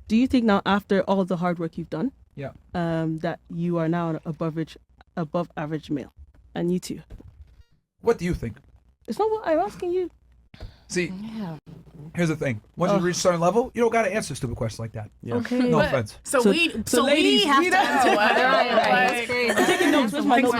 Do you think now, after all the hard work you've done, Yeah. that you are now an above average male? And you too. What do you think? It's not what I'm asking you. See, here's the thing. Once you reach a certain level, you don't got to answer stupid questions like that. Yeah. Okay. No offense. So ladies, we have we to answer it. That's crazy. I'm taking notes. Where's my notes?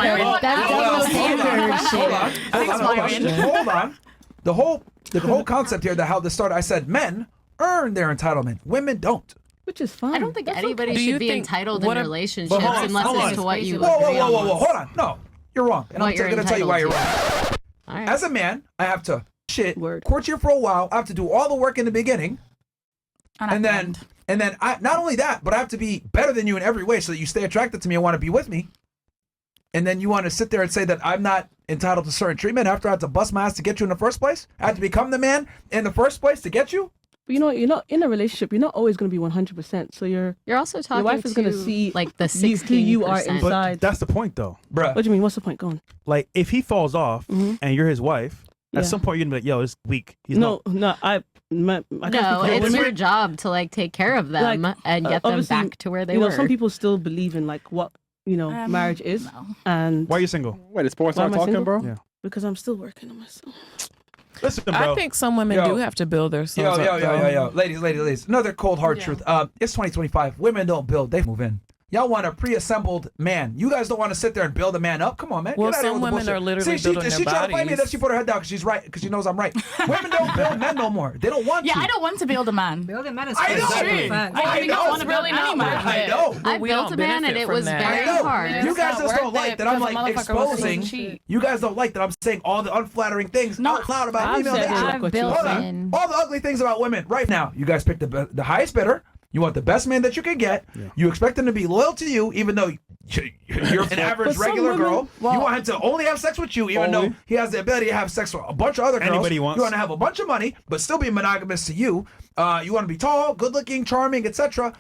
Hold on. The whole concept here, how this started, I said men earn their entitlement. Women don't. Which is fine. I don't think anybody Do you should be think- entitled in what a- relationships But hold on, unless hold it's on. to what you Whoa, agree on. hold on. No, you're wrong. And What I'm you're going to tell you why you're entitled wrong. All right. As a man, I have to Word. court you for a while. I have to do all the work in the beginning. And then I not only that, but I have to be better than you in every way so that you stay attracted to me and want to be with me. And then you want to sit there and say that I'm not entitled to certain treatment after I had to bust my ass to get you in the first place? I had to become the man in the first place to get you? But you know what? You're not in a relationship. You're not always going to be 100%. So you're also talking wife is to gonna see like the you, 16%. who you are But inside. that's the point, though. Bruh. What do you mean? What's the point? Go on. Like, if he falls off and you're his wife, Yeah. at some point you're gonna be like, "Yo, it's weak." He's No, not. I can't No, speak for it's women. your job to like take care of them Like, and get them obviously, back to where they you know, were. some people still believe in like what marriage is, and Why are you single? Wait, is porn Why star am I talking, single? bro? Yeah. because I'm still working on myself. Listen, bro. I think some women Yo. do have to build themselves up. Yo. Ladies. Another cold hard truth. It's 2025. Women don't build, they move in. Y'all want a pre-assembled man. You guys don't want to sit there and build a man up. Come on, man. Well, Get outta here some with the women bullshit. are literally See, building she their trying to fight me, bodies. then she put her head down because she's right, because she knows I'm right. Women don't build men no more. They don't want to. Yeah, I don't want to build a man. Building men is I know. crazy. Fact. I don't want to build any man. I know. I we built don't a man and benefit it from was that. very I know. hard. You guys just don't worth like it that I'm because like the motherfucker was exposing. cheat. You guys don't like that I'm saying all the unflattering things out loud about I've female said nature. it. I've built Hold on. in. All the ugly things about women right now. You guys pick the highest bidder. You want the best man that you can get. Yeah. You expect him to be loyal to you, even though you're an average But some regular women- girl. You want him to only have sex with you, even though he has the ability to have sex with a bunch of other girls. Anybody he wants. You want to have a bunch of money, but still be monogamous to you. You want to be tall, good-looking, charming, etc.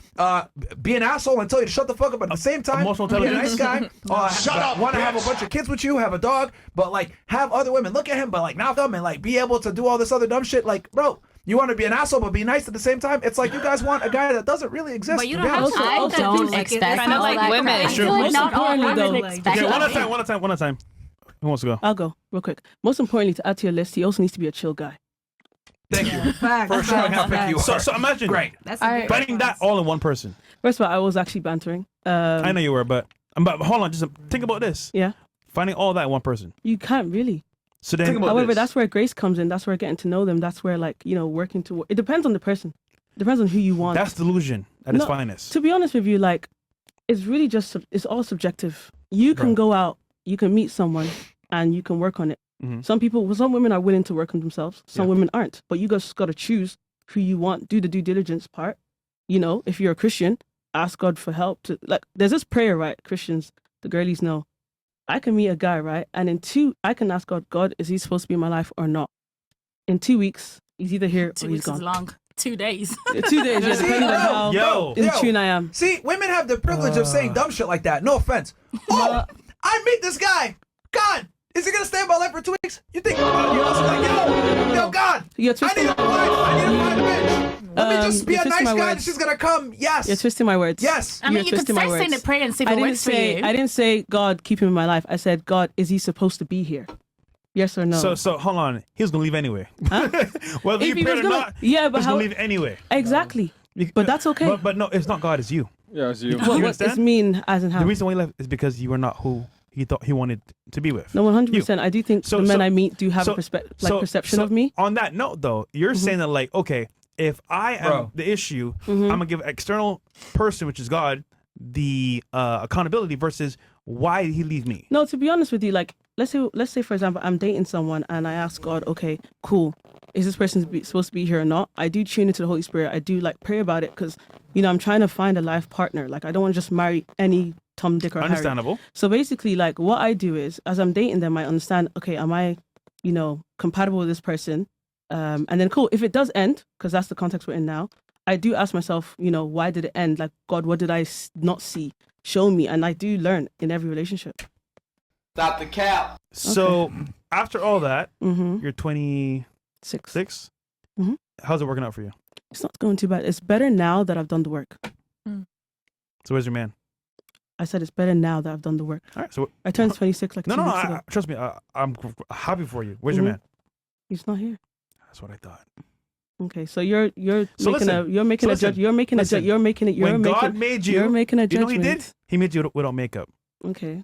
Be an asshole and tell you to shut the fuck up. But at the same time, Emotional be a nice intelligence. guy. Shut up. Want to have a bunch of kids with you, have a dog, but like have other women look at him, but like not them, and like be able to do all this other dumb shit. Like, bro. You want to be an asshole, but be nice at the same time. It's like you guys want a guy that doesn't really exist. But you to don't be have honest. to. I Also, don't like, expect it's kinda all like that women. crap. I Sure. feel like Most not all importantly, women though- expect Okay, one at a that. time. One at a time. Who wants to go? I'll go real quick. Most importantly, to add to your list, he also needs to be a chill guy. Thank you Facts, for showing how facts, picky you facts. are. So imagine Great. That's a good finding that all in one person. First of all, I was actually bantering. I know you were, but hold on. Just think about this. Yeah, Finding all that in one person. you can't really. So then, Think about However, this. that's where grace comes in. That's where getting to know them. That's where like working to. It depends on the person. It depends on who you want. that's delusion at its No, finest. To be honest with you, like it's really just it's all subjective. You can Right. go out, you can meet someone, and you can work on it. Mhm. Some women are willing to work on themselves. Some Yeah. women aren't. But you just got to choose who you want. Do the due diligence part. If you're a Christian, ask God for help. There's this prayer, right? Christians, the girlies know. I can meet a guy, right? And I can ask God, God, is he supposed to be in my life or not? In 2 weeks, he's either here 2 or he's weeks is gone. long. 2 days. 2 days, yeah, depending on how Yo. in tune I am. See, women have the privilege of saying dumb shit like that. No offense. Oh, I meet this guy. God, is he gonna stay in my life for 2 weeks? You think? You're also like, yo, God. You're I twisting need a wife. I need to find a bitch. Let me just be you're a nice twisting my guy and words. she's gonna come. Yes. You're twisting my words. Yes. I mean, You're you could twisting my start saying words. the prayer and see if I it didn't works for say you. I didn't say God keep him in my life. I said God, is he supposed to be here? Yes or no? So hold on. He was gonna leave anyway. Huh? Whether If you he was prayed or gonna- not, yeah, he but was how? gonna leave anyway. Exactly. But that's okay. But no, it's not God. It's you. Yeah, it's you. What does understand? mean as in how? The reason why he left is because you were not who he thought he wanted to be with. No, 100%. I do think So- the men so- I meet do have so- a perception of me. On that note, though, you're saying that like, okay, if I am Bro. the issue, Mm-hmm. I'm gonna give external person, which is God, the accountability versus why did he leave me? No, to be honest with you, like let's say for example, I'm dating someone and I ask God, okay, cool, is this person supposed to be here or not? I do tune into the Holy Spirit. I do like pray about it because I'm trying to find a life partner. Like I don't want to just marry any Tom, Dick, or Harry. Understandable. So basically, like what I do is, as I'm dating them, I understand, okay, am I, compatible with this person? And then cool, if it does end, because that's the context we're in now, I do ask myself, why did it end? Like, God, what did I not see? Show me. And I do learn in every relationship. Stop the cap. So after all that, Mm-hmm. you're 26. 6. Mhm. How's it working out for you? It's not going too bad. It's better now that I've done the work. So where's your man? I said it's better now that I've done the work. All right. So I turned 26 like 2 weeks ago. trust me. I'm happy for you. Where's your man? He's not here. That's what I thought. Okay, so you're So making listen, you're making a judge. You're making a judge. You're making it. You're When making. God made you, You're making a you know judgment. what he did? He made you without makeup. Okay.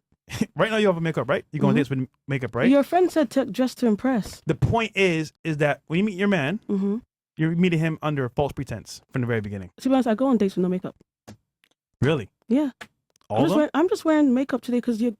Right now you have a makeup, right? You go on dates with makeup, right? Your friend said just to impress. The point is that when you meet your man, Mm-hmm. you're meeting him under a false pretense from the very beginning. To be honest, I go on dates with no makeup. Really? Yeah. All of them? I'm just wearing makeup today because your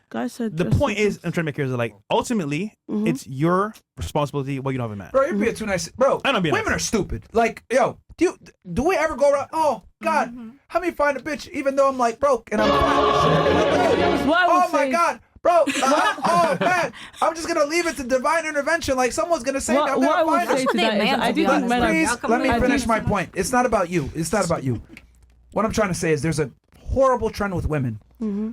guy said. The dress point to is, I'm trying to make clear, is like ultimately, Mhm. it's your responsibility. Well, you don't have a man. Bro, you're being too nice. Bro, I don't be women nice. are stupid. Like, yo, do we ever go around? Oh God, how me find a bitch even though I'm like broke and I'm fat? What I would Oh my say- God, bro. Oh man, I'm just gonna leave it to divine intervention. Like someone's gonna say, What I'm I gonna would find say her. That's what to they that is demand, I to do be think honest. men are. Please let me I do- finish my point. It's not about you. It's not about you. What I'm trying to say is there's a horrible trend with women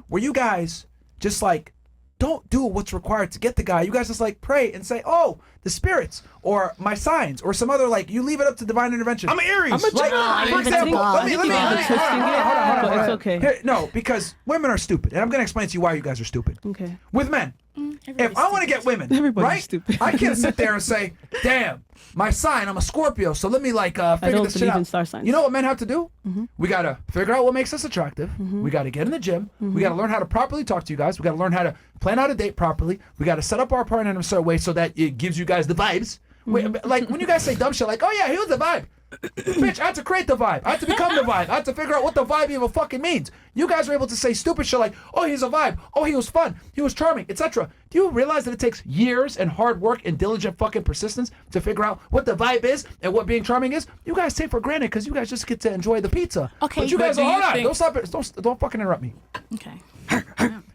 where you guys just like don't do what's required to get the guy. You guys just like pray and say, oh, the spirits or my signs or some other like you leave it up to divine intervention. I'm an Aries. Like, Gemini. for example, let me I think you guys are twisting it, hold but on. it's okay. Here, no, because women are stupid, and I'm gonna explain to you why you guys are stupid. Okay. With men, if I want to get women, Everybody's right? stupid. I can't sit there and say, "Damn, my sign, I'm a Scorpio, so let me like figure don't this shit believe out." in star signs. You know what men have to do? We gotta figure out what makes us attractive. We gotta get in the gym. We gotta learn how to properly talk to you guys. We gotta learn how to plan out a date properly. We gotta set up our partner in a certain way so that it gives you guys the vibes. Like when you guys say dumb shit, like, "Oh yeah, he was the vibe." Bitch, I had to create the vibe. I had to become the vibe. I had to figure out what the vibe even fucking means. You guys are able to say stupid shit like, oh, he's a vibe. Oh, he was fun. He was charming, etc. Do you realize that it takes years and hard work and diligent fucking persistence to figure out what the vibe is and what being charming is? You guys take for granted because you guys just get to enjoy the pizza. Okay, but you but guys do are, you hold on. think- Don't stop it. Don't fucking interrupt me. Okay.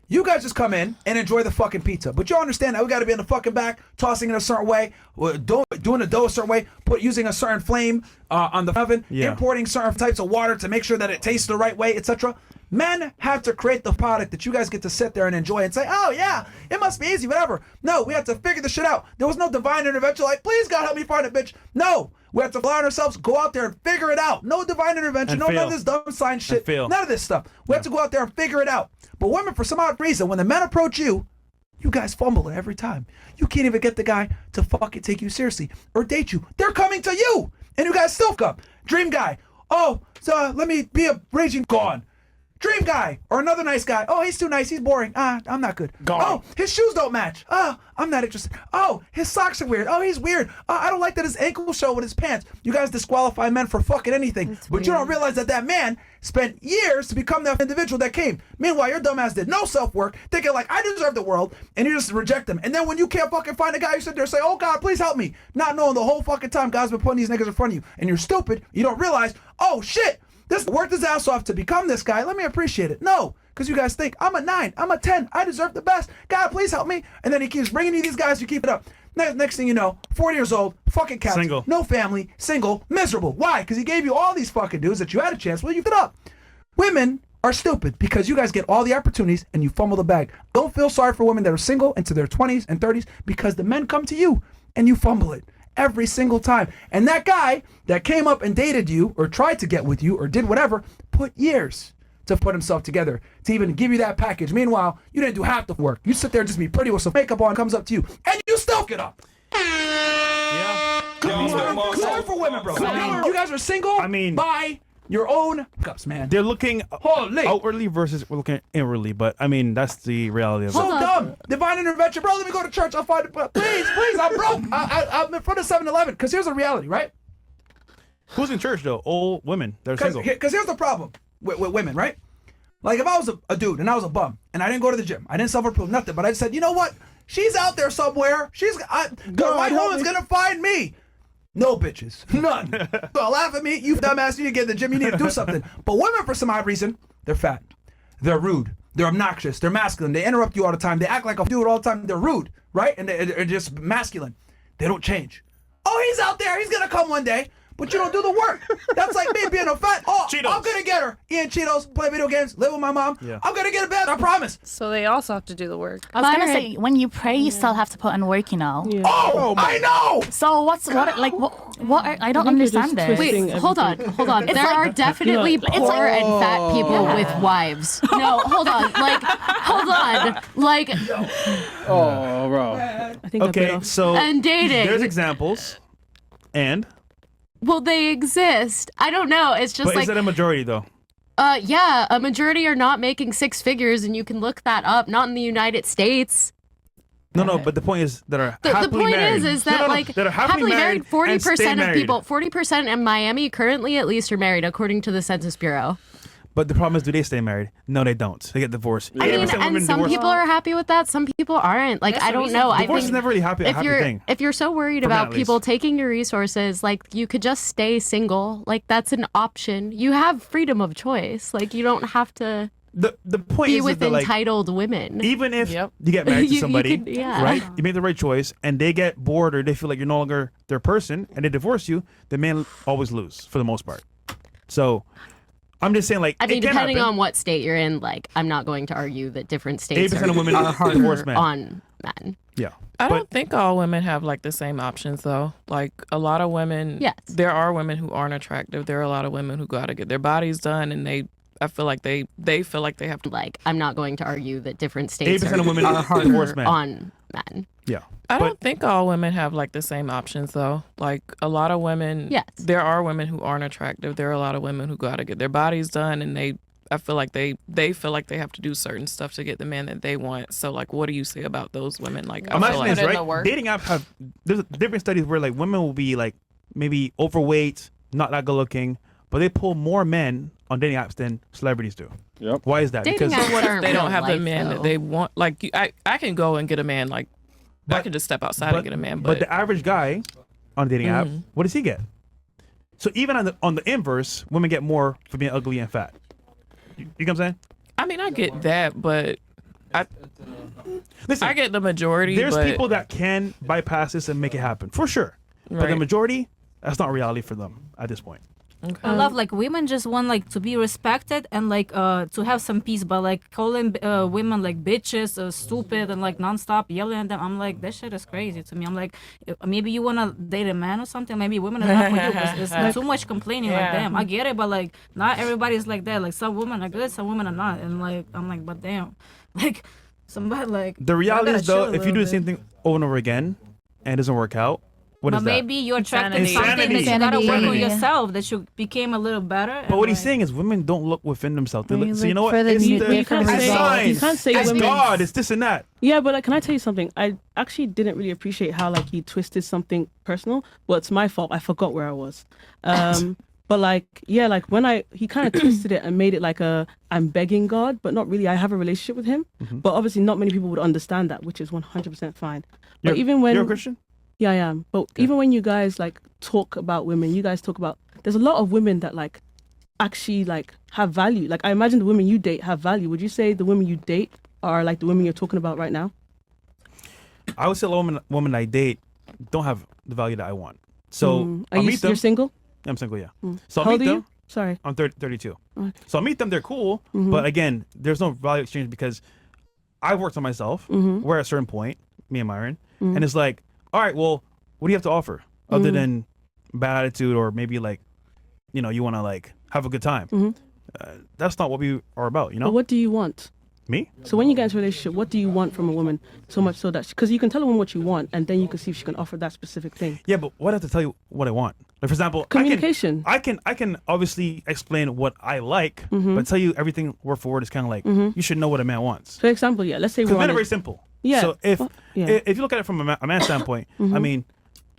You guys just come in and enjoy the fucking pizza. But you understand that we got to be in the fucking back, tossing it a certain way, doing the dough a certain way, using a certain flame on the oven, importing certain types of water to make sure that it tastes the right way, etc. Men have to create the product that you guys get to sit there and enjoy and say, oh yeah, it must be easy, whatever. No, we have to figure this shit out. There was no divine intervention like, please God help me find a bitch. No. We have to fly on ourselves, go out there and figure it out. No divine intervention, And none of fail. this dumb science shit, And fail. none of this stuff. We have to go out there and figure it out. But women, for some odd reason, when the men approach you, you guys fumble it every time. You can't even get the guy to fucking take you seriously or date you. They're coming to you, and you guys still come. Dream guy. Oh, so let me be a raging gone. Dream guy or another nice guy. Oh, he's too nice. He's boring. I'm not good. Gone. Oh, his shoes don't match. Oh, I'm not interested. Oh, his socks are weird. Oh, he's weird. I don't like that his ankles show with his pants. You guys disqualify men for fucking anything. But you don't realize that man spent years to become that individual that came. Meanwhile, your dumbass did no self-work, thinking like, I deserve the world, and you just reject him. And then when you can't fucking find a guy, you sit there and say, oh God, please help me. Not knowing the whole fucking time God's been putting these niggas in front of you. And you're stupid. You don't realize, oh shit, this worked his ass off to become this guy. Let me appreciate it. No, because you guys think, I'm a 9, I'm a 10, I deserve the best. God, please help me. And then he keeps bringing you these guys, you keep it up. Next thing you know, 40 years old, fucking couch, Single. no family, single, miserable. Why? Because he gave you all these fucking dudes that you had a chance. Well, you fit up. Women are stupid because you guys get all the opportunities and you fumble the bag. Don't feel sorry for women that are single into their 20s and 30s because the men come to you and you fumble it every single time. And that guy that came up and dated you or tried to get with you or did whatever put years to put himself together to even give you that package. Meanwhile, you didn't do half the work. You sit there and just be pretty with some makeup on, comes up to you, and you still get up. Yeah. Sorry for women, bro. You guys are single I mean- by your own cups, man. They're looking Holy. outwardly versus we're looking inwardly, but I mean that's the reality of So it. dumb. Divine intervention, bro. Let me go to church. I'll find it. Please, I'm broke. I'm in front of 7-Eleven. Because here's the reality, right? Who's in church though? Old women that are single. Because here's the problem with women, right? Like if I was a dude and I was a bum and I didn't go to the gym, I didn't self-improve, nothing, but I just said, you know what? She's out there somewhere. The right woman's gonna find me. No bitches. None. Don't laugh at me. You dumbass. You need to get in the gym. You need to do something. But women, for some odd reason, they're fat. They're rude. They're obnoxious. They're masculine. They interrupt you all the time. They act like a dude all the time. They're rude, right? And they're just masculine. They don't change. Oh, he's out there. He's going to come one day. But you don't do the work. That's like me being a fat. Oh, Cheetos. I'm gonna get her. Eating Cheetos, play video games, live with my mom. Yeah. I'm gonna get a bed. I promise. So they also have to do the work. I was gonna say, when you pray, you still have to put in work, you know. Yeah. Oh, I know. So what I don't think you're understand just this. twisting Wait, hold on. There are definitely poor and fat people with wives. No, hold on. Like, Oh, bro. I think I bit Okay, off. so and dating. there's examples, and Well, they exist. I don't know. It's just but like, is that a majority though? yeah, a majority are not making six figures, and you can look that up. Not in the United States. No, but the point is that are The happily point married. is that No, like that are happily married, and stay 40% of married. people, 40% in Miami currently at least are married, according to the Census Bureau. But the problem is, do they stay married? No, they don't. They get divorced. I mean, 80% and women some divorce. people are happy with that. Some people aren't. Like, That's I the don't reason. know. I Divorce think is never really a happy thing. if you're so worried For men, about at people least. taking your resources, like you could just stay single. Like that's an option. You have freedom of choice. Like you don't have to The point be is with that like entitled women. even if Yep. you get married to You somebody, could- yeah. right? You make the right choice, and they get bored or they feel like you're no longer their person, and they divorce you. The man always lose for the most part. So I'm just saying, like, I mean, it can depending happen. on what state you're in, like I'm not going to argue that different states 80% are, of women are harder divorce men. on men. Yeah, I But- don't think all women have like the same options though. Like a lot of women, Yes. there are women who aren't attractive. There are a lot of women who gotta get their bodies done, and I feel like they feel like they have to. Like I'm not going to argue that different states 80% are, of women are divorce harder men. on men. yeah. I But- don't think all women have like the same options though. Like a lot of women, Yes. there are women who aren't attractive. There are a lot of women who gotta get their bodies done, and I feel like they feel like they have to do certain stuff to get the man that they want. So like, what do you say about those women? Like, I feel Imagine like this, put in the right? work. Dating apps have there's different studies where like women will be like maybe overweight, not that good looking, but they pull more men on dating apps than celebrities do. Yep. Why is that? Dating because apps What if aren't they don't real have the life, man though. that they want? Like, I can go and get a man. Like, I But- can just step outside and get a man. but the average guy on a dating app, Mhm. what does he get? So even on the inverse, women get more for being ugly and fat. You know what I'm saying? I mean, I get that, but Listen, I get the majority. there's but, people that can bypass this and make it happen for sure, but the Right. majority, that's not reality for them at this point. I love like women just want like to be respected and like to have some peace, but like calling women like bitches or stupid and like nonstop yelling at them, I'm like that shit is crazy to me. I'm like maybe you wanna date a man or something. Maybe women are not for you. 'Cause it's like, too much complaining. Like Yeah. damn, I get it, but like not everybody's like that. Like some women are good, some women are not, and like I'm like, but damn, like somebody like The reality gotta is though, chill a if you do the little same thing over and over again and it doesn't work out, what but is that? maybe you're attracted to Insanity. something that you gotta work on Insanity. yourself, that you became a little better. But and, what he's like, saying is women don't look within themselves. They When look, you so you know look what? further It's than you the look you can't from say results. you can't say it's women. God. It's this and that. Yeah, but like, can I tell you something? I actually didn't really appreciate how like he twisted something personal. Well, it's my fault. I forgot where I was. But like, yeah, like when he kind of twisted it and made it like I'm begging God, but not really. I have a relationship with Him, but obviously not many people would understand that, which is 100% fine. But You're- even when you're a Christian, yeah, I am. But even when you guys like talk about women, you guys talk about there's a lot of women that like actually like have value. Like I imagine the women you date have value. Would you say the women you date are like the women you're talking about right now? I would say a woman I date don't have the value that I want. So Are I'll you meet them. you're single? I'm single, yeah. So I'll How old meet are them. you? Sorry. I'm 32. Okay. So I'll meet them. They're cool, but again, there's no value exchange because I worked on myself. We're at a certain point, me and Myron, and it's like, all right, well, what do you have to offer other than bad attitude or maybe like, you want to like have a good time? That's not what we are about, But what do you want? Me? So when you get into a relationship, what do you want from a woman? So much so that because you can tell a woman what you want, and then you can see if she can offer that specific thing. Yeah, but what I have to tell you what I want. Like for example, Communication. I can obviously explain what I like, but tell you everything word for word is kind of like you should know what a man wants. For example, yeah, let's say Because we're men on are a- very simple. Yeah. So if Well, yeah. if you look at it from a man's standpoint, I mean,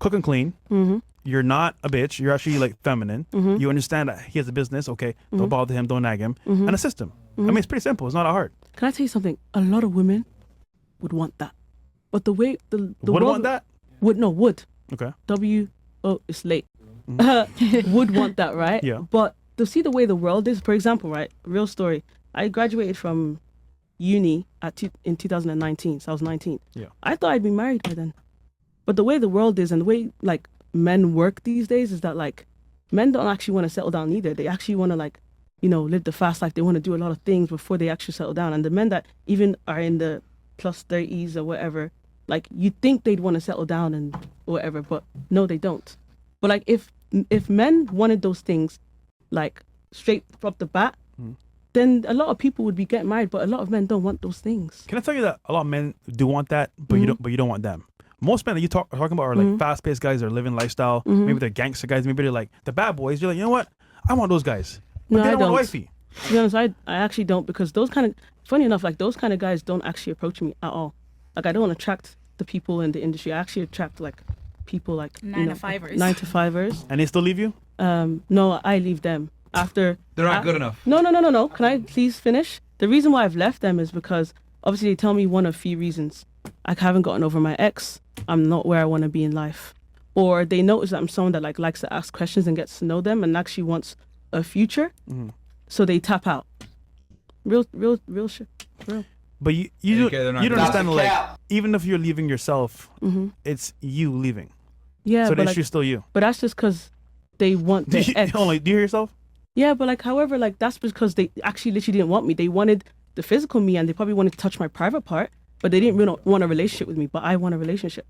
cook and clean. You're not a bitch. You're actually like feminine. You understand that he has a business. Okay, don't bother him. Don't nag him. And assist him. I mean, it's pretty simple. It's not that hard. Can I tell you something? A lot of women would want that, but the way the Would world want that? would Okay. it's late. Would want that, right? Yeah. But to see the way the world is, for example, right? Real story. I graduated from uni in 2019, so I was 19. Yeah. I thought I'd be married by then, but the way the world is and the way like men work these days is that like men don't actually want to settle down either. They actually want to like, live the fast life. They want to do a lot of things before they actually settle down. And the men that even are in the plus 30s or whatever, like you think they'd want to settle down and whatever, but no, they don't. But like if men wanted those things, like straight from the bat, then a lot of people would be getting married. But a lot of men don't want those things. Can I tell you that a lot of men do want that, but you don't want them. Most men that you are talking about are like fast-paced guys that are living lifestyle. Maybe they're gangster guys. Maybe they're like the bad boys. You're like, you know what? I want those guys. But No, they I don't want a don't. wifey. To be honest, I actually don't, because those kind of, funny enough, like those kind of guys don't actually approach me at all. Like I don't attract the people in the industry. I actually attract like people like 9 to 5ers. 9 to 5ers. And they still leave you? No, I leave them after. They're not good enough. No. Can I please finish? The reason why I've left them is because obviously they tell me one of few reasons. I haven't gotten over my ex. I'm not where I want to be in life. Or they notice that I'm someone that like likes to ask questions and gets to know them and actually wants a future. So they tap out. Real shit. Real. But you don't understand, like, even if you're leaving yourself, it's you leaving. Yeah, so the but issue's still you. But that's just because they want their ex. Do you hear yourself? Yeah, but like, however, like that's because they actually literally didn't want me. They wanted the physical me, and they probably wanted to touch my private part, but they didn't really want a relationship with me. But I want a relationship.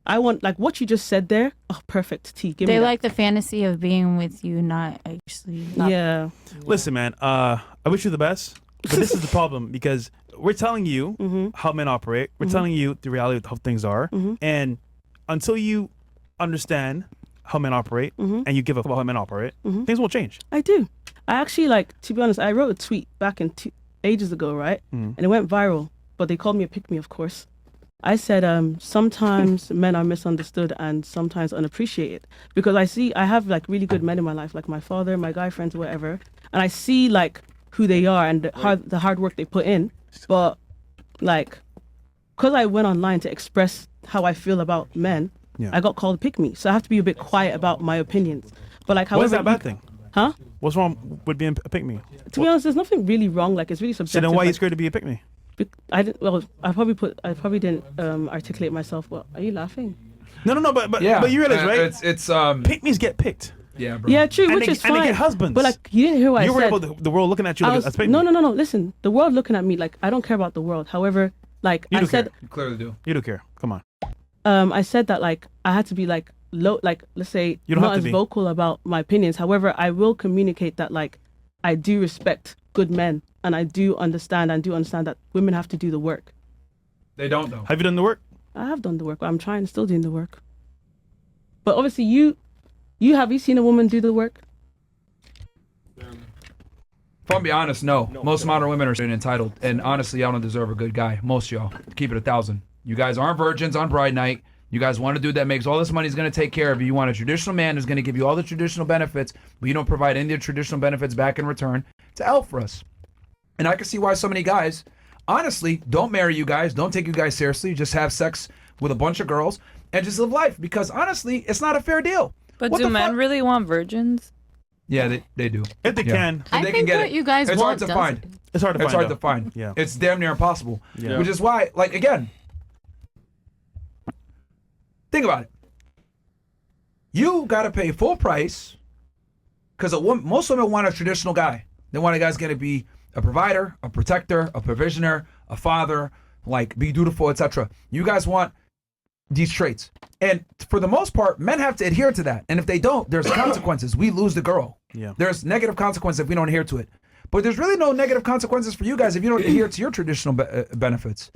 I want, like what you just said there. Oh, perfect. T. Give me They that. like the fantasy of being with you, not actually. Yeah. Listen, man. I wish you the best, but this is the problem because we're telling you how men operate. We're telling you the reality of how things are, and until you understand how men operate and you give up about how men operate, things won't change. I do. I actually, like, to be honest, I wrote a tweet back in ages ago, right? And it went viral, but they called me a pick-me, of course. I said, sometimes men are misunderstood and sometimes unappreciated, because I have like really good men in my life, like my father, my guy friends, whatever, and I see like who they are and the hard work they put in. But like, because I went online to express how I feel about men, I got called pick me. So I have to be a bit quiet about my opinions. But like, however, what's that bad thing? Huh? What's wrong with being a pick me? To be honest, there's nothing really wrong. Like, it's really So subjective. then why are you like, scared to be a pick me? I didn't. Well, I probably didn't articulate myself. But are you laughing? No. But you realize, right? It's pick me's get picked. Yeah, bro. Yeah, true. And Which they- is and fine. they get husbands. But like, you didn't hear what I You're said. worried about the world looking at you I like was- as pick me. no. Listen, the world looking at me like I don't care about the world. However, like You I do said, care. You clearly do. You do care. Come on. I said that like I had to be like low, like let's say You don't not have as to be. vocal about my opinions. However, I will communicate that like I do respect good men and I do understand that women have to do the work. They don't though. Have you done the work? I have done the work, but I'm trying, still doing the work. But obviously, you have you seen a woman do the work? If I'm be honest, no. Most modern women are entitled, and honestly, y'all don't deserve a good guy. Most of y'all. Keep it 1,000. You guys aren't virgins on bride night. You guys want a dude that makes all this money, is going to take care of you. You want a traditional man who's going to give you all the traditional benefits, but you don't provide any of the traditional benefits back in return. It's hell for us. And I can see why so many guys, honestly, don't marry you guys, don't take you guys seriously, just have sex with a bunch of girls, and just live life. Because honestly, it's not a fair deal. But What do the men fuck? really want virgins? Yeah, they do. If they can. If I they think get what it. you guys it's want hard to does find. it. It's hard to It's find. hard to find. Yeah. It's damn near impossible. Yeah. Which is why, like, again, think about it. You got to pay full price because most women want a traditional guy. They want a guy's going to be a provider, a protector, a provisioner, a father, like be dutiful, etc. You guys want these traits. And for the most part, men have to adhere to that. And if they don't, there's consequences. We lose the girl. Yeah. There's negative consequences if we don't adhere to it. But there's really no negative consequences for you guys if you don't adhere to your traditional benefits.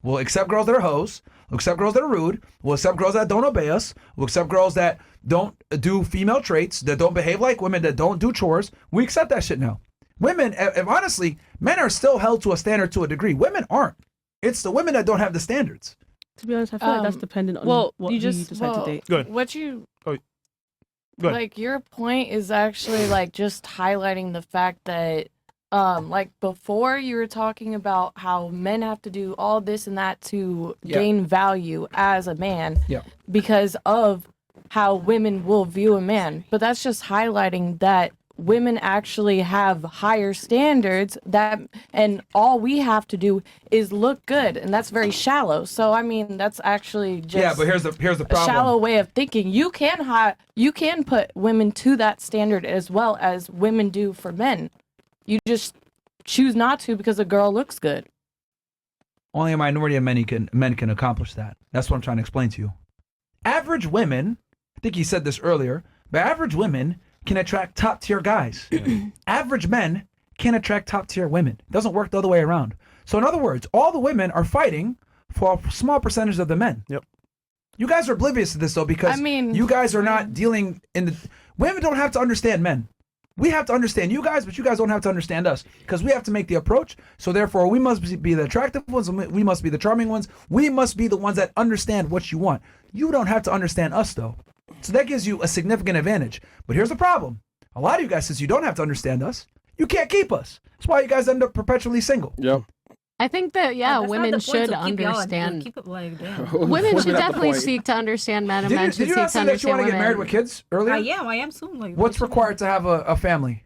We'll accept girls that are hoes. We'll accept girls that are rude. We'll accept girls that don't obey us. We'll accept girls that don't do female traits, that don't behave like women, that don't do chores. We accept that shit now. Women, if honestly, men are still held to a standard to a degree. Women aren't. It's the women that don't have the standards. To be honest, I feel like that's dependent on what you decide to date. Good. What you Go ahead. like your point is actually like just highlighting the fact that like before you were talking about how men have to do all this and that to gain value as a man because of how women will view a man. But that's just highlighting that women actually have higher standards and all we have to do is look good, and that's very shallow. So I mean, that's actually just but here's the a problem. shallow way of thinking. You can put women to that standard as well as women do for men. You just choose not to because a girl looks good. Only a minority of men can accomplish that. That's what I'm trying to explain to you. Average women, I think he said this earlier, but average women can attract top tier guys. Average men can attract top tier women. It doesn't work the other way around. So in other words, all the women are fighting for a small percentage of the men. Yep. You guys are oblivious to this though, because you guys are not dealing in the. Women don't have to understand men. We have to understand you guys, but you guys don't have to understand us, because we have to make the approach. So therefore, we must be the attractive ones. We must be the charming ones. We must be the ones that understand what you want. You don't have to understand us though. So that gives you a significant advantage. But here's the problem. A lot of you guys, since you don't have to understand us, you can't keep us. That's why you guys end up perpetually single. Yep. I think that women should understand. Keep it like damn. Women should definitely seek to understand men, and men should Did you seek not to say that you understand want to get married women. with kids earlier? I am soon. Like, What's required to have a family?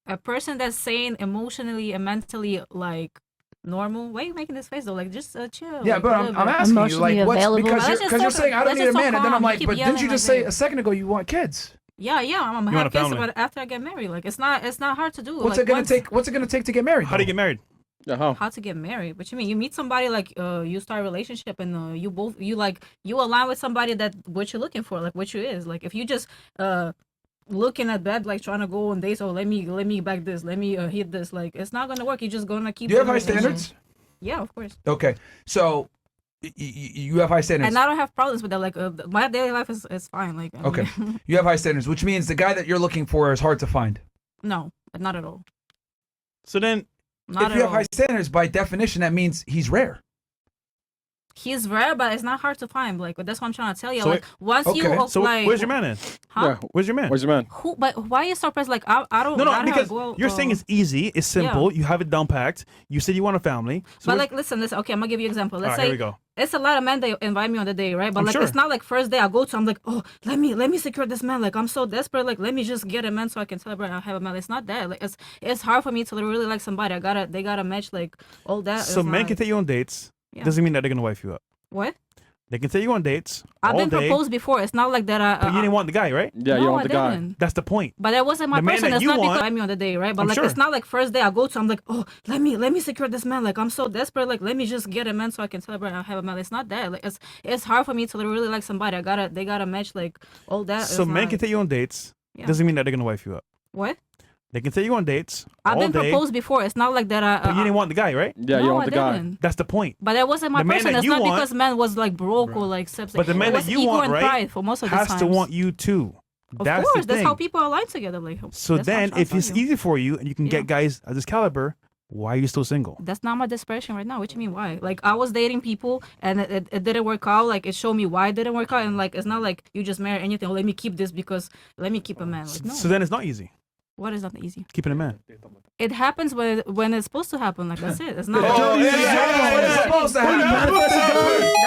A person that's sane emotionally and mentally, like, normal. Why are you making this face though? Like, just chill. Yeah, like, but I'm asking you, like, what's available. because Let's just you're talk- saying I don't let's need a just man, talk and then I'm calm. like, You but keep didn't you yelling just like say that. a second ago you want kids? Yeah, I'm gonna You want have a kids family. but after I get married. Like, it's not hard to do. What's like, it gonna take? What's it gonna take to get married? How do you get married? Uh-huh. How to get married? What you mean? You meet somebody, like, you start a relationship, and you align with somebody that what you're looking for, like what you is. Like, if you just looking at bed, like trying to go on dates, let me back this, let me hit this, like, it's not gonna work. You're just gonna keep. Do you have high doing it. standards? Yeah, of course. Okay, so you have high standards. And I don't have problems with that. Like, my daily life is fine. Like, I Okay, mean, you have high standards, which means the guy that you're looking for is hard to find. no, not at all. So then, Not If at you have all. high standards, by definition, that means he's rare. He's rare, but it's not hard to find. Like, that's what I'm trying to tell you. So like, once you okay. so like, where's your man in? Huh? Yeah. Where's your man? Where's your man? Who? But why are you surprised? Like, I don't. No, I don't because go, you're saying it's easy, it's simple, you have it down packed. You said you want a family. So But like, listen. Okay, I'm gonna give you an example. Let's all right, say here we go. it's a lot of men that invite me on the day, right? But I'm like, sure. it's not like first day I go to. I'm like, oh, let me secure this man. Like, I'm so desperate. Like, let me just get a man so I can celebrate. I have a man. It's not that. Like, it's hard for me to really like somebody. They gotta match like all that. So It's men not- can take you on dates. Yeah. Doesn't mean that they're gonna wife you up. What? They can take you on dates I've all been day, proposed before. It's not like that. but you didn't want the guy, right? Yeah, no, you want I the guy. didn't. That's the point. But that wasn't my The man person. that It's you not want- because I'm me on the day, right? But I'm like, sure. it's not like first day I go to. I'm like, oh, let me secure this man. Like, I'm so desperate. Like, let me just get a man so I can celebrate. I have a man. It's not that. Like, it's hard for me to really like somebody. They gotta match like all that. So It's men not- can take you on dates. Yeah. Doesn't mean that they're gonna wife you up. What? They can take you on dates I've all been day, proposed before. It's not like that. but you didn't want the guy, right? Yeah, no, you want I the guy. didn't. That's the point. But that wasn't my The man person. that It's you not want- because man was like broke or like separated. But the man it was that you ego want, and right, pride for most of the has times. to want you too. Of That's course, the that's thing. how people align together. Like, So that's what I'm then, trying if to it's tell you. easy for you and you can Yeah. get guys of this caliber, why are you still single? That's not my desperation right now. What you mean, why? Like, I was dating people and it didn't work out. Like, it showed me why it didn't work out. And like, it's not like you just marry anything. Oh, let me keep this because let me keep a man. Like, no. So then it's not easy What is not easy? keeping a man. It happens when it's supposed to happen. Like, that's it. It's not. Oh, yeah, what is supposed to happen?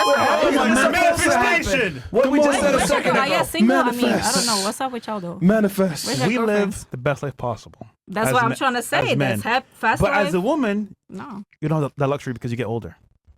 Manifestation. What we just said a Like, second I ago. get single. I mean, I Manifest. don't know. What's up with y'all though? Manifest. Where's your We girlfriend? live the best life possible. That's as what I'm men- trying to say. as men. That's fast But life. as a woman, No. you don't have that luxury because you get older.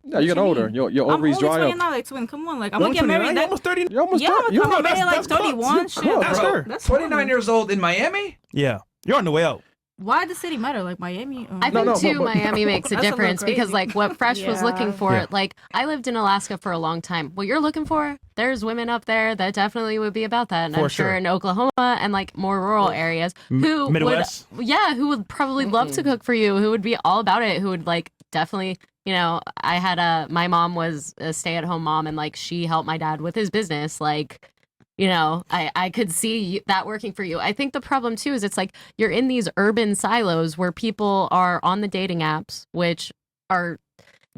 Yeah, you get you older. mean? Your I'm ovaries only dry 29, up. like, twin. Come on, like, I'm You're gonna get married. You're almost 30. You're almost Yeah, done. I'm No, married like that's close. 31. Shit. Close. That's Bro, her. That's 29 fine. years old in Miami? Yeah, you're on the way out. Why does city matter? Like Miami? I think no, too, but- Miami makes a That's a little difference because crazy. like what Fresh was looking Yeah. for, Yeah. like I lived in Alaska for a long time. What you're looking for, there's women up there that definitely would be about that. And For I'm sure sure. in Oklahoma and like more rural areas who Midwest? would, yeah, who would probably love to cook for you, who would be all about it, who would like definitely, you know, I had my mom was a stay-at-home mom and like she helped my dad with his business. Like, you know, I could see that working for you. I think the problem too is it's like you're in these urban silos where people are on the dating apps, which are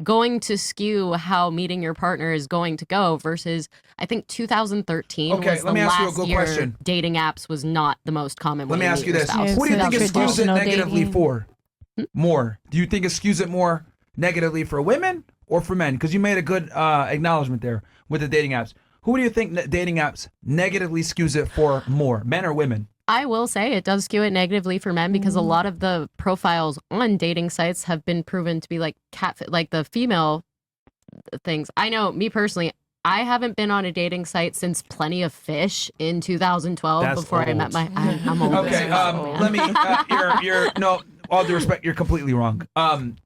going to skew how meeting your partner is going to go versus I think 2013 Okay, was let the me ask you a last good year question. dating apps was not the most common way Let me to ask meet you your this. spouse. Who do you think it skews it traditional negatively dating. for? More. Do you think it skews it more negatively for women or for men? Because you made a good acknowledgement there with the dating apps. Who do you think dating apps negatively skews it for more, men or women? I will say it does skew it negatively for men because a lot of the profiles on dating sites have been proven to be like like the female things. I know, me personally, I haven't been on a dating site since Plenty of Fish in 2012 That's before I met old. I'm old. Okay, let me. You're no. All due respect, you're completely wrong.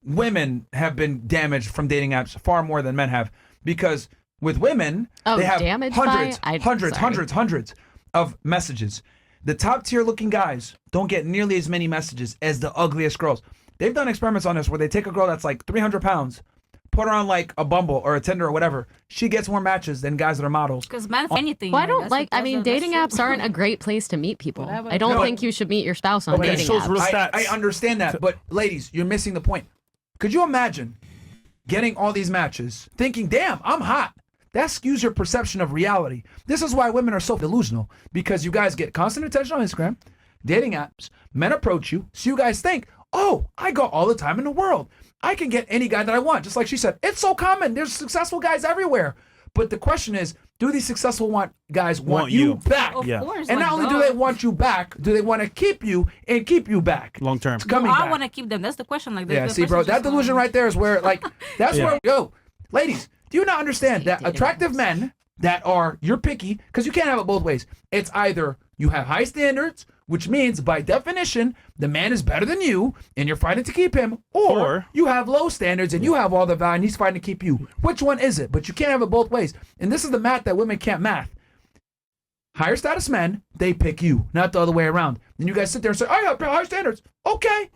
Women have been damaged from dating apps far more than men have because with women they have damaged hundreds of messages. The top tier looking guys don't get nearly as many messages as the ugliest girls. They've done experiments on this where they take a girl that's like 300 pounds, put her on like a Bumble or a Tinder or whatever. She gets more matches than guys that are models. Because men, anything. Well, I don't like. I mean, dating apps aren't a great place to meet people. I don't think you should meet your spouse on dating shows apps. real stats. I understand that, but ladies, you're missing the point. Could you imagine getting all these matches, thinking, "Damn, I'm hot"? That skews your perception of reality. This is why women are so delusional, because you guys get constant attention on Instagram, dating apps, men approach you, so you guys think, oh, I got all the time in the world. I can get any guy that I want. Just like she said, it's so common. There's successful guys everywhere. But the question is, do these successful guys want you back? Of course, And like, not only do they want you back, do they want to keep you and keep you back? Long term. It's coming I back. want to keep them. That's the question. Like, Yeah, the see, bro, question that just delusion right there is where, like, that's Yeah. where, ladies, do you not understand that attractive men that are, you're picky, because you can't have it both ways. It's either you have high standards, which means by definition, the man is better than you, and you're fighting to keep him, or you have low standards and you have all the value and he's fighting to keep you. Which one is it? But you can't have it both ways. And this is the math that women can't math. Higher status men, they pick you, not the other way around. And you guys sit there and say, I have high standards. Okay.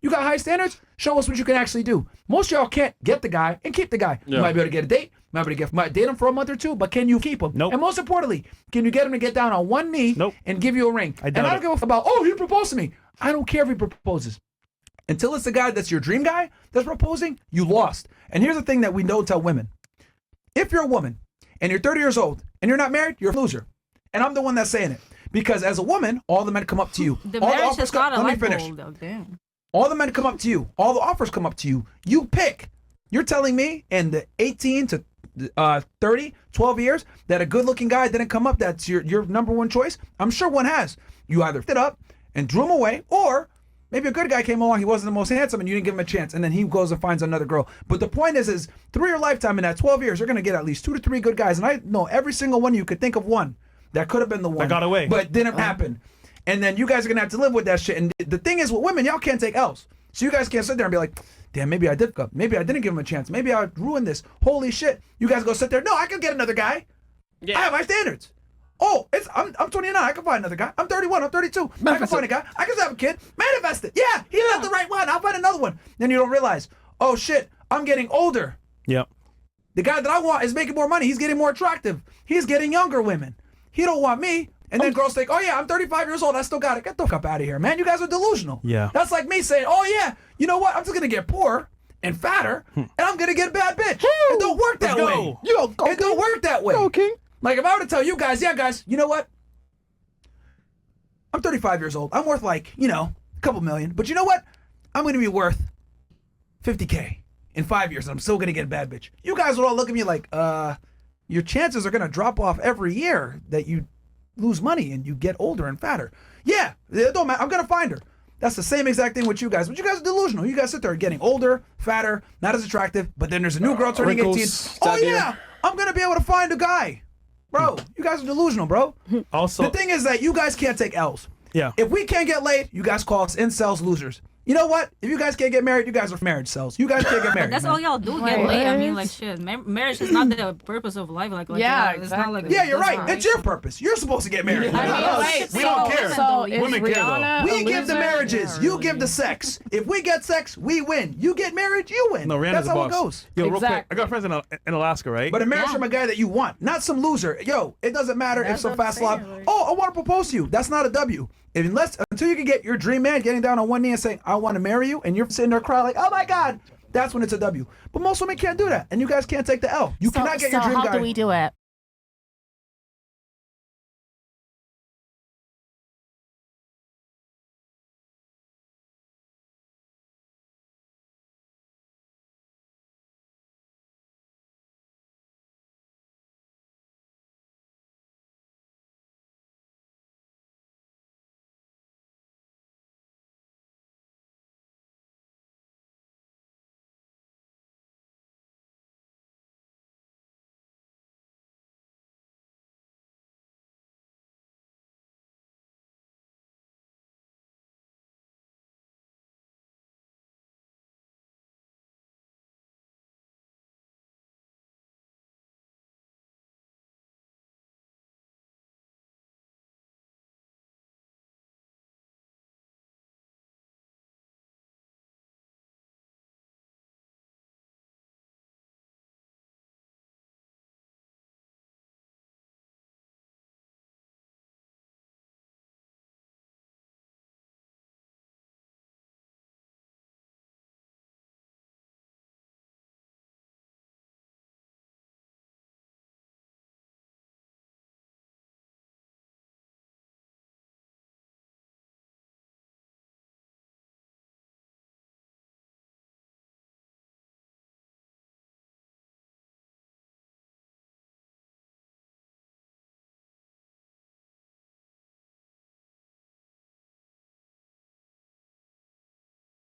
You got high standards? Show us what you can actually do. Most of y'all can't get the guy and keep the guy. You might be able to get a date, might date him for a month or two, but can you keep him? Nope. And most importantly, can you get him to get down on one knee and give you a ring? I And I doubt don't it. give a fuck about, oh, he proposed to me. I don't care if he proposes. Until it's the guy that's your dream guy that's proposing, you lost. And here's the thing that we don't tell women. If you're a woman and you're 30 years old and you're not married, you're a loser. And I'm the one that's saying it. Because as a woman, all the men come up to you. The all the marriage offers is not a let me light finish. bulb, though. Damn. All the men come up to you. All the offers come up to you. You pick. You're telling me in the 18 to 30, 12 years that a good-looking guy didn't come up. That's your number one choice. I'm sure one has. You either fit up and drew him away, or maybe a good guy came along. He wasn't the most handsome, and you didn't give him a chance. And then he goes and finds another girl. But the point is through your lifetime in that 12 years, you're going to get at least 2 to 3 good guys. And I know every single one you could think of one that could have been the one that got away, but didn't happen. And then you guys are gonna have to live with that shit. And the thing is, with women, y'all can't take L's. So you guys can't sit there and be like, damn, maybe I did fuck up. Maybe I didn't give him a chance. Maybe I ruined this. Holy shit. You guys go sit there. No, I can get another guy. I have high standards. Oh, I'm 29. I can find another guy. I'm 31. I'm 32. I can find a guy. I can have a kid. Manifest it. Yeah, he left the right one. I'll find another one. Then you don't realize, oh shit, I'm getting older. Yep. The guy that I want is making more money. He's getting more attractive. He's getting younger women. He don't want me. And then girls think, oh yeah, I'm 35 years old. I still got it. Get the fuck out of here, man. You guys are delusional. Yeah. That's like me saying, oh yeah, you know what? I'm just going to get poorer and fatter, and I'm going to get a bad bitch. It don't work that way. It don't work that way. Okay. Like if I were to tell you guys, yeah, guys, you know what? I'm 35 years old. I'm worth like, a couple million. But you know what? I'm going to be worth $50K in 5 years, and I'm still going to get a bad bitch. You guys would all look at me like, your chances are going to drop off every year that you lose money and you get older and fatter. Yeah, it don't matter. I'm going to find her. That's the same exact thing with you guys. But you guys are delusional. You guys sit there getting older, fatter, not as attractive, but then there's a new girl turning 18. wrinkles, Oh, idea. yeah, I'm going to be able to find a guy. Bro, you guys are delusional, bro. Also, The thing is that you guys can't take L's. yeah. If we can't get laid, you guys call us incels losers. You know what? If you guys can't get married, you guys are marriage cells. You guys can't get married. That's man. all y'all do. Get laid. I mean, like shit. Marriage is not the purpose of life. Like Yeah, it's not like Yeah, you're that's right. It's your purpose. You're supposed to get married. We don't care. So is Women care, though. Rihanna We a give the loser? marriages. You give the sex. If we get sex, we win. You get married, you win. No, Rihanna's That's a how boss. it goes. Yo, real quick, Exactly. I got friends in Alaska, right? But a marriage from a guy that you want, not some loser. Yo, it doesn't matter if That's some what I'm fast slob. saying, like- Oh, I want to propose to you. That's not a W. Until you can get your dream man getting down on one knee and saying, I want to marry you, and you're sitting there crying like, oh my God, that's when it's a W. But most women can't do that, and you guys can't take the L. You cannot get your dream how guy. do we do it?